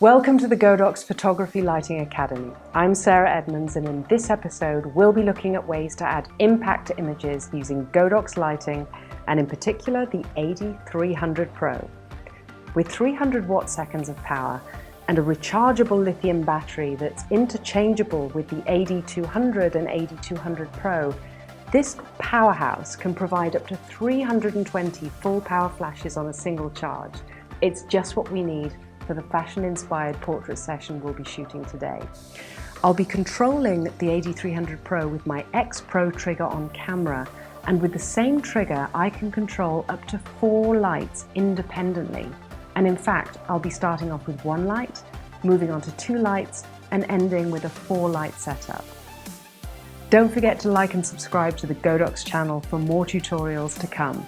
Welcome to the Godox Photography Lighting Academy. I'm Sarah Edmunds, and in this episode we'll be looking at ways to add impact to images using Godox lighting, and in particular the AD300Pro. With 300 watt-seconds of power and a rechargeable lithium battery that's interchangeable with the AD200 and AD200Pro, this powerhouse can provide up to 320 full power flashes on a single charge. It's just what we need for the fashion-inspired portrait session we'll be shooting today. I'll be controlling the AD300Pro with my X Pro trigger on camera, and with the same trigger I can control up to 4 lights independently. And in fact, I'll be starting off with 1 light, moving on to 2 lights, and ending with a 4-light setup. Don't forget to like and subscribe to the Godox channel for more tutorials to come,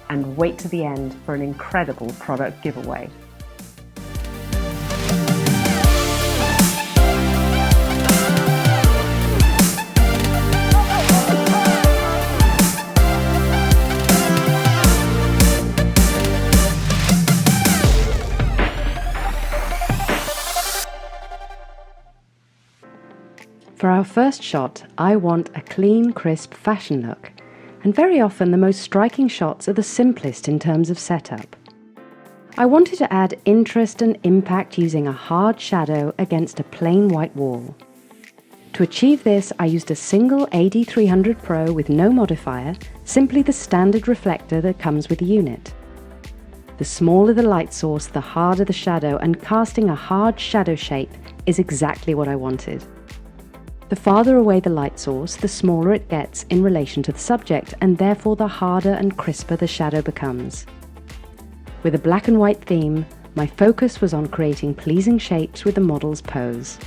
and wait to the end for an incredible product giveaway. For our first shot, I want a clean, crisp fashion look, and very often the most striking shots are the simplest in terms of setup. I wanted to add interest and impact using a hard shadow against a plain white wall. To achieve this, I used a single AD300Pro with no modifier, simply the standard reflector that comes with the unit. The smaller the light source, the harder the shadow, and casting a hard shadow shape is exactly what I wanted. The farther away the light source, the smaller it gets in relation to the subject, and therefore the harder and crisper the shadow becomes. With a black and white theme, my focus was on creating pleasing shapes with the model's pose.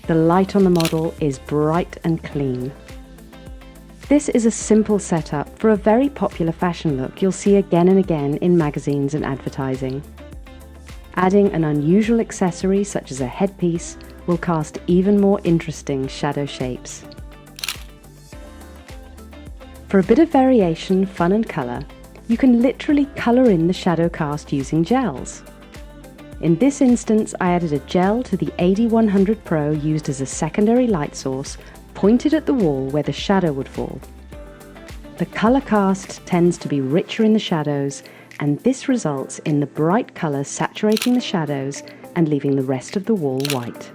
The light on the model is bright and clean. This is a simple setup for a very popular fashion look you'll see again and again in magazines and advertising. Adding an unusual accessory such as a headpiece will cast even more interesting shadow shapes. For a bit of variation, fun and colour, you can literally colour in the shadow cast using gels. In this instance, I added a gel to the AD100Pro used as a secondary light source, pointed at the wall where the shadow would fall. The colour cast tends to be richer in the shadows, and this results in the bright colour saturating the shadows and leaving the rest of the wall white.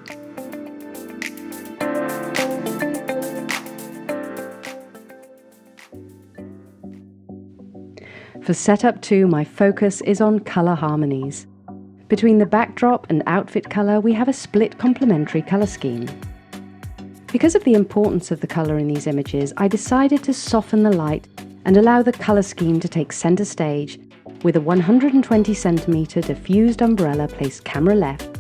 For setup 2, my focus is on colour harmonies. Between the backdrop and outfit colour, we have a split complementary colour scheme. Because of the importance of the colour in these images, I decided to soften the light and allow the colour scheme to take centre stage with a 120cm diffused umbrella placed camera left,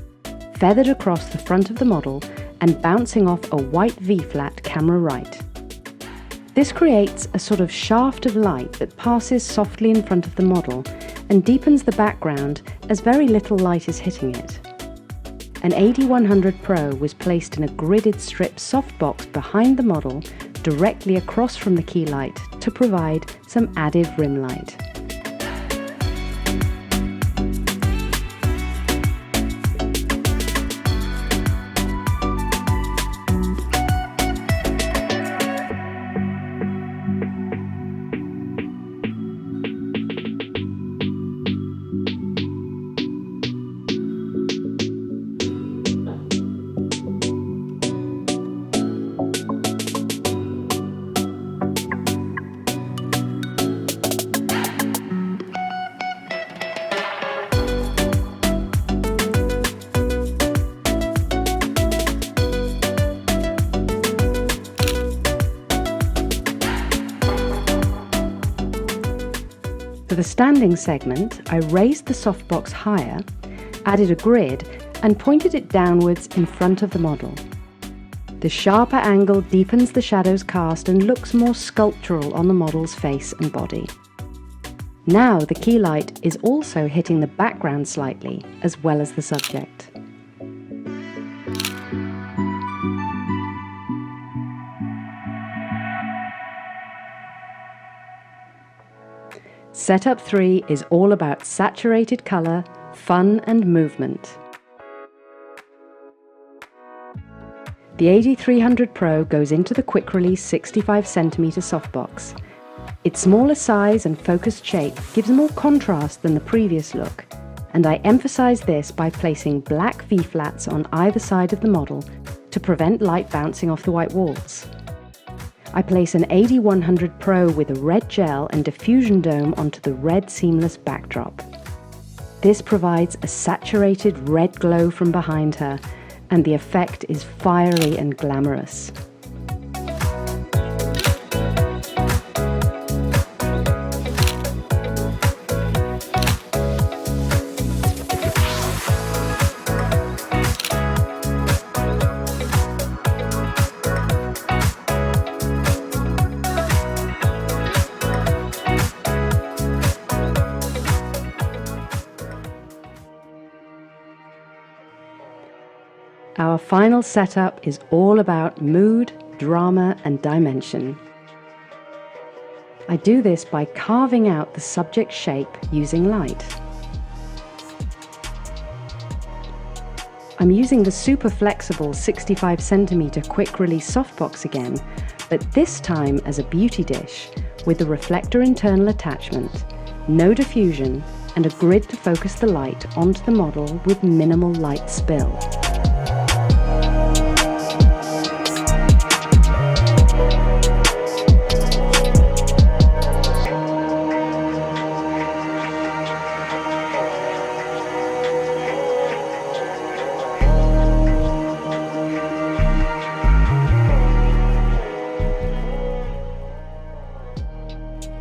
feathered across the front of the model and bouncing off a white V-flat camera right. This creates a sort of shaft of light that passes softly in front of the model and deepens the background as very little light is hitting it. An AD100Pro was placed in a gridded strip softbox behind the model, directly across from the key light, to provide some added rim light. For the standing segment, I raised the softbox higher, added a grid, and pointed it downwards in front of the model. The sharper angle deepens the shadow's cast and looks more sculptural on the model's face and body. Now the key light is also hitting the background slightly, as well as the subject. Setup 3 is all about saturated colour, fun and movement. The AD300Pro goes into the quick-release 65cm softbox. Its smaller size and focused shape gives more contrast than the previous look, and I emphasise this by placing black V-flats on either side of the model to prevent light bouncing off the white walls. I place an AD100Pro with a red gel and diffusion dome onto the red seamless backdrop. This provides a saturated red glow from behind her, and the effect is fiery and glamorous. Our final setup is all about mood, drama, and dimension. I do this by carving out the subject shape using light. I'm using the super flexible 65cm quick release softbox again, but this time as a beauty dish with the reflector internal attachment, no diffusion, and a grid to focus the light onto the model with minimal light spill.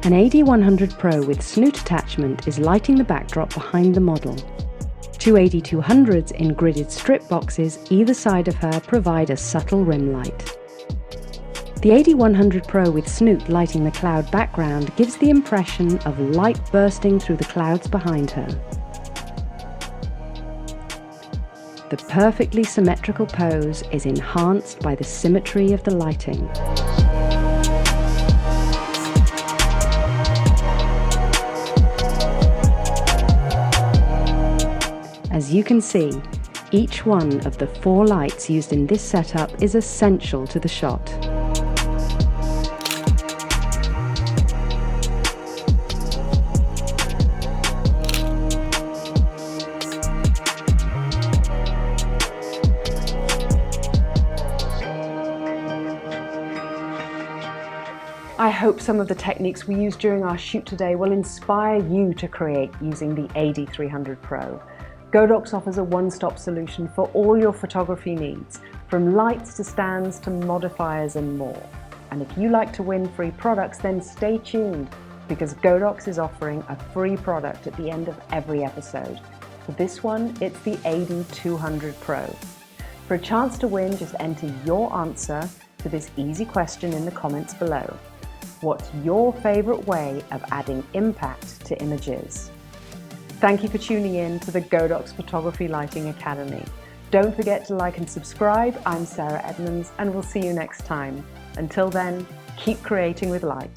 An AD100Pro with snoot attachment is lighting the backdrop behind the model. Two AD200s in gridded strip boxes either side of her provide a subtle rim light. The AD100Pro with snoot lighting the cloud background gives the impression of light bursting through the clouds behind her. The perfectly symmetrical pose is enhanced by the symmetry of the lighting. As you can see, each one of the 4 lights used in this setup is essential to the shot. I hope some of the techniques we used during our shoot today will inspire you to create using the AD300Pro. Godox offers a one-stop solution for all your photography needs, from lights to stands to modifiers and more. And if you like to win free products, then stay tuned, because Godox is offering a free product at the end of every episode. For this one, it's the AD200Pro. For a chance to win, just enter your answer to this easy question in the comments below. What's your favorite way of adding impact to images? Thank you for tuning in to the Godox Photography Lighting Academy. Don't forget to like and subscribe. I'm Sarah Edmunds, and we'll see you next time. Until then, keep creating with light.